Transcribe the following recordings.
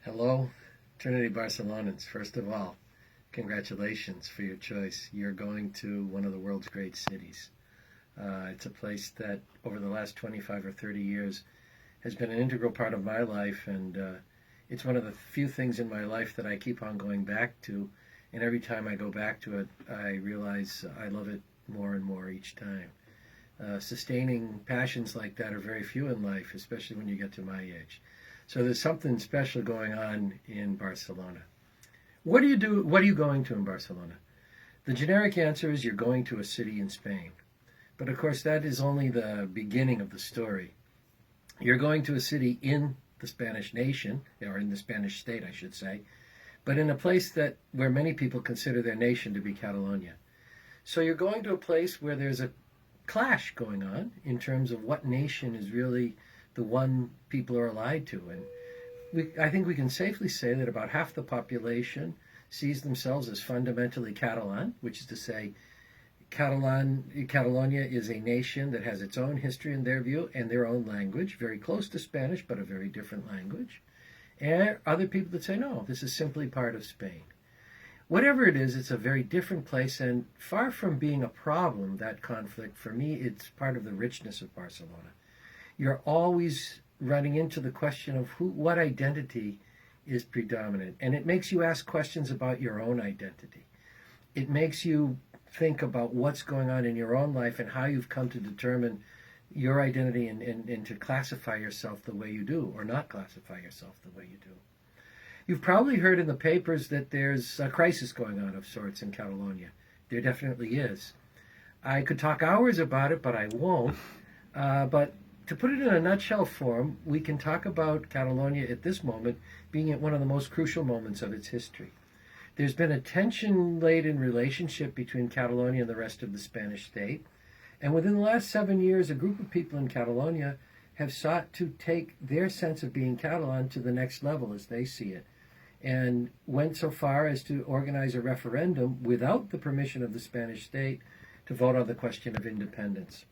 Hello, Trinity Barcelonans. First of all, congratulations for your choice. You're going to one of the world's great cities. It's a place that over the last 25 or 30 years has been an integral part of my life, and it's one of the few things in my life that I keep on going back to. And every time I go back to it, I realize I love it more and more each time. Sustaining passions like that are very few in life, especially when you get to my age. So there's something special going on in Barcelona. What do you do? What are you going to in Barcelona? The generic answer is you're going to a city in Spain. But of course, that is only the beginning of the story. You're going to a city in the Spanish nation, or in the Spanish state, I should say, but in a place that where many people consider their nation to be Catalonia. So you're going to a place where there's a clash going on in terms of what nation is really the one people are allied to. And I think we can safely say that about half the population sees themselves as fundamentally Catalan, which is to say, Catalonia is a nation that has its own history in their view and their own language, very close to Spanish, but a very different language. And other people that say, no, this is simply part of Spain. Whatever it is, it's a very different place, and far from being a problem, that conflict, for me, it's part of the richness of Barcelona. You're always running into the question of what identity is predominant, and it makes you ask questions about your own identity. It makes you think about what's going on in your own life and how you've come to determine your identity and to classify yourself the way you do, or not classify yourself the way you do. You've probably heard in the papers that there's a crisis going on of sorts in Catalonia. There definitely is. I could talk hours about it, but I won't. But to put it in a nutshell form, we can talk about Catalonia at this moment being at one of the most crucial moments of its history. There's been a tension-laden relationship between Catalonia and the rest of the Spanish state. And within the last 7 years, a group of people in Catalonia have sought to take their sense of being Catalan to the next level as they see it, and went so far as to organize a referendum without the permission of the Spanish state to vote on the question of independence.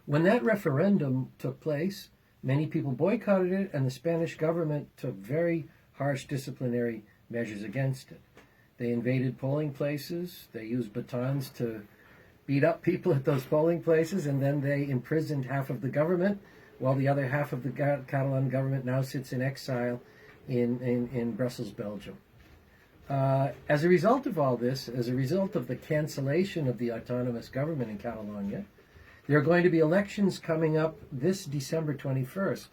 When that referendum took place, many people boycotted it, and the Spanish government took very harsh disciplinary measures against it. They invaded polling places, they used batons to beat up people at those polling places, and then they imprisoned half of the government, while the other half of the Catalan government now sits in exile in Brussels, Belgium. As a result of all this, as a result of the cancellation of the autonomous government in Catalonia, there are going to be elections coming up this December 21st.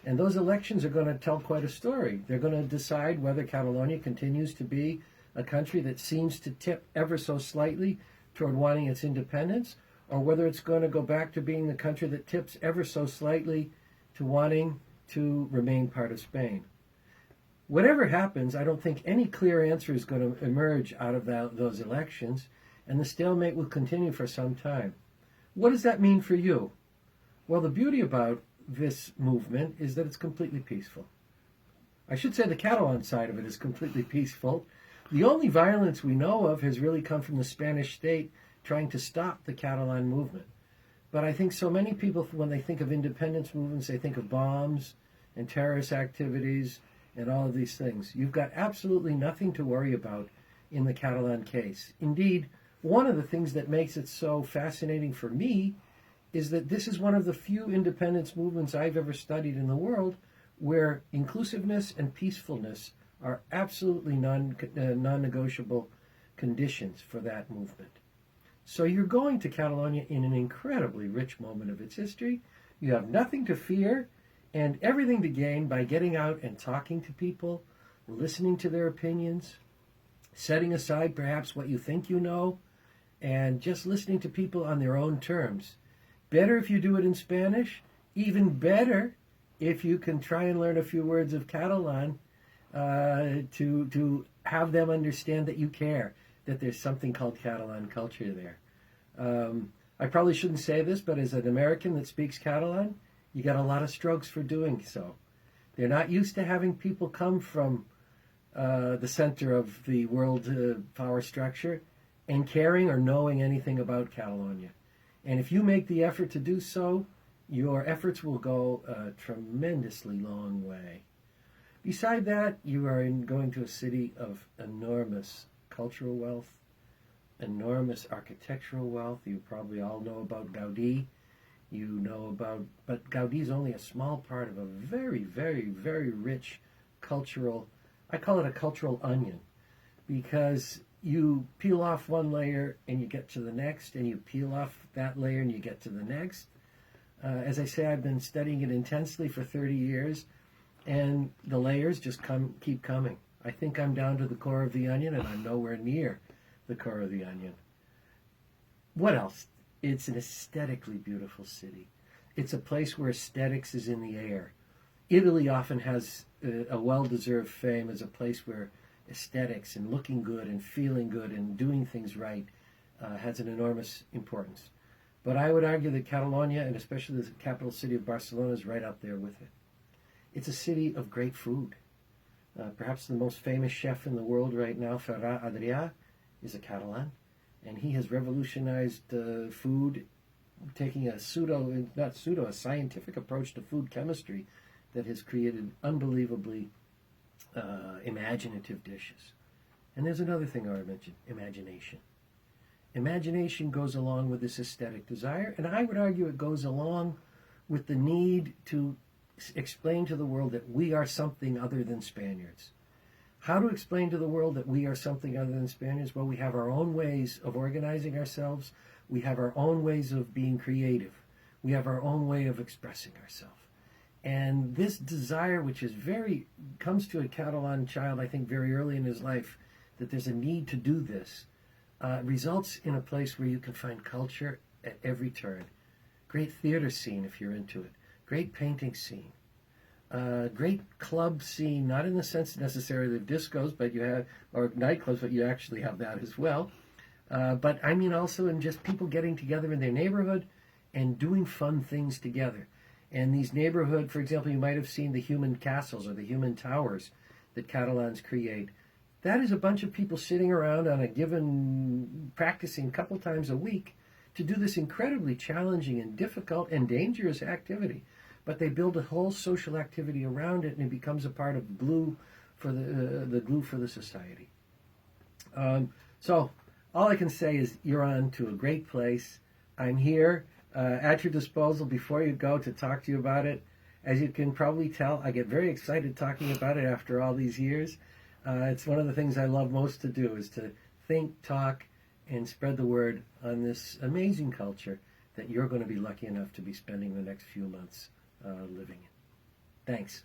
And those elections are going to tell quite a story. They're going to decide whether Catalonia continues to be a country that seems to tip ever so slightly toward wanting its independence, or whether it's going to go back to being the country that tips ever so slightly to wanting to remain part of Spain. Whatever happens, I don't think any clear answer is going to emerge out of those elections, and the stalemate will continue for some time. What does that mean for you? Well, the beauty about this movement is that it's completely peaceful. I should say the Catalan side of it is completely peaceful. The only violence we know of has really come from the Spanish state trying to stop the Catalan movement. But I think so many people, when they think of independence movements, they think of bombs and terrorist activities and all of these things. You've got absolutely nothing to worry about in the Catalan case. Indeed, one of the things that makes it so fascinating for me is that this is one of the few independence movements I've ever studied in the world where inclusiveness and peacefulness are absolutely non-negotiable conditions for that movement. So you're going to Catalonia in an incredibly rich moment of its history. You have nothing to fear and everything to gain by getting out and talking to people, listening to their opinions, setting aside perhaps what you think you know, and just listening to people on their own terms. Better if you do it in Spanish, even better if you can try and learn a few words of Catalan to have them understand that you care, that there's something called Catalan culture there. I probably shouldn't say this, but as an American that speaks Catalan, you got a lot of strokes for doing so. They're not used to having people come from the center of the world power structure and caring or knowing anything about Catalonia. And if you make the effort to do so, your efforts will go a tremendously long way. Beside that, you are going to a city of enormous cultural wealth, enormous architectural wealth. You probably all know about Gaudí. You know about, but Gaudí is only a small part of a very, very, very rich cultural, I call it a cultural onion, because you peel off one layer and you get to the next, and you peel off that layer and you get to the next. As I say, I've been studying it intensely for 30 years, and the layers just keep coming. I think I'm down to the core of the onion, and I'm nowhere near the core of the onion. What else? It's an aesthetically beautiful city. It's a place where aesthetics is in the air. Italy often has a well-deserved fame as a place where aesthetics and looking good and feeling good and doing things right has an enormous importance. But I would argue that Catalonia, and especially the capital city of Barcelona, is right up there with it. It's a city of great food. Perhaps the most famous chef in the world right now, Ferran Adrià, is a Catalan, and he has revolutionized food, taking a scientific approach to food chemistry that has created unbelievably imaginative dishes. And there's another thing I would mention, imagination. Imagination goes along with this aesthetic desire, and I would argue it goes along with the need to explain to the world that we are something other than Spaniards. How to explain to the world that we are something other than Spaniards? Well, we have our own ways of organizing ourselves. We have our own ways of being creative. We have our own way of expressing ourselves. And this desire, which is comes to a Catalan child, I think, very early in his life, that there's a need to do this, results in a place where you can find culture at every turn. Great theater scene, if you're into it. Great painting scene. Great club scene, not in the sense necessarily of discos, but you have, or nightclubs, but you actually have that as well. But I mean also in just people getting together in their neighborhood and doing fun things together. And these neighborhood, for example, you might have seen the human castles or the human towers that Catalans create. That is a bunch of people sitting around on a given, practicing a couple times a week to do this incredibly challenging and difficult and dangerous activity. But they build a whole social activity around it, and it becomes a part of glue for the glue for the society. So all I can say is you're on to a great place. I'm here at your disposal before you go to talk to you about it. As you can probably tell, I get very excited talking about it after all these years. It's one of the things I love most to do, is to think, talk, and spread the word on this amazing culture that you're going to be lucky enough to be spending the next few months living in. Thanks.